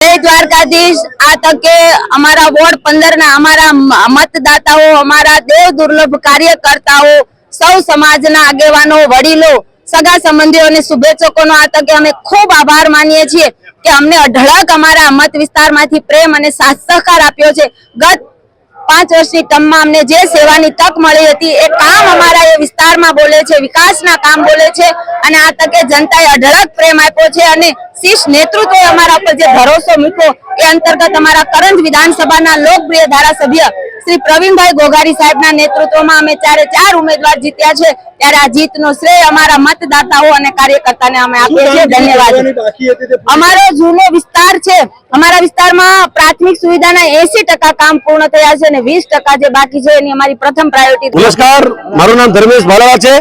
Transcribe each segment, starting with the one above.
जय द्वारकाधीश। आ तके अमारा वोर्ड 15 ना अमारा मतदाताओ, अमारा देव दुर्लभ कार्यकर्ताओ, सौ समाजना आगेवानो, वडीलो, सगा संबंधीओ ने शुभेच्छकोनो आ तके अमे खूब आभार मानीए छीए के अमने अढळक अमारा मत विस्तारमांथी प्रेम अने साथ सहकार आप्यो छे। गत 5 वर्षनी टर्ममां अमने जे सेवानी तक मळी हती ए काम अमारा ए विस्तारमां बोले छे, विकासना काम बोले छे अने आ तके जनताए अढळक प्रेम आप्यो छे अने शीर्ष नेतृत्वए अमारा पर जे भरोસો मूक्यो ए अंतर्गत अमारा करंज विधानसभाना लोकप्रिय धारासभ्य श्री प्रवीणभाई गोगारी साहेबना नेतृत्वमां अमे 4 उमेदवार जीत्या छे। त्यारे आ जीतनो श्रेय अमारा मतदाताओ अने कार्यकर्ताने अमे आपीए छे। धन्यवाद। अमारो जूनो विस्तार छे, अमारा विस्तारमां प्राथमिक सुविधाना 80% काम पूर्ण थया छे અને 20% જે બાકી છે એની અમારી પ્રથમ પ્રાયોરિટી। નમસ્કાર, મારું નામ ધર્મેશ ભાલાવા છે।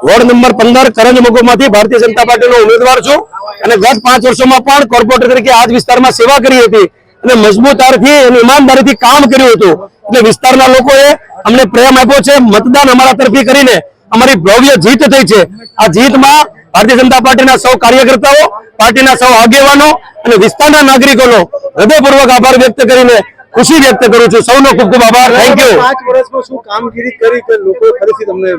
વોર્ડ નંબર 15 કરંજ મગોમાંથી ભારતીય જનતા પાર્ટીનો ઉમેદવાર છું અને ગત 5 વર્ષોમાં પણ કોર્પોરેટર તરીકે આ વિસ્તારમાં સેવા કરી હતી અને મજબૂતાઈથી અને ઈમાનદારીથી કામ કર્યું હતું। એટલે વિસ્તારના લોકોએ અમને પ્રેમ આપ્યો છે। મતદાન અમારા તરફથી કરીને અમારી ભવ્ય જીત થઈ છે। આ જીતમાં ભારતીય જનતા પાર્ટીના સૌ કાર્યકર્તાઓ, પાર્ટીના સૌ આગેવાનો અને વિસ્તારના નાગરિકોનો હૃદયપૂર્વક આભાર વ્યક્ત કરીને खुशी व्यक्त करू छूं। सौनो खूब खूब आभार। Thank you. 5 વર્ષમાં શું કામગીરી કરી કે લોકો ફરીથી તમને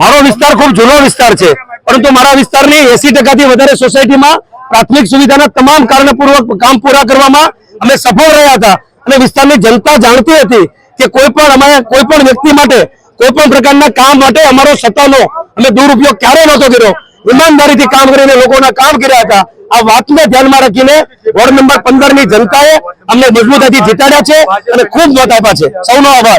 मारो विस्तार खूब जूनो विस्तार है, परंतु मारा विस्तारनी 80% थी वधारे सोसायटीमां प्राथमिक सुविधाना तमाम कारणपूर्वक काम पूरा करवामां अमे सफल रह्या हता अने विस्तारनी जनता जाणती हती के कोईपण अमे कोईपण व्यक्ति माटे कोईपण प्रकारना काम माटे अमारो सत्तानो अमे दुरुपयोग क्यारे नहोतो कर्यो। ईमानदारीथी काम करीने लोकोना काम कर्या हता। आ वातने ध्यानमां राखीने वोर्ड नंबर 15 ની जनताए अमने मजबूताईथी जीताड्या छे अने खूब मत आप्या छे। सौनो आभार।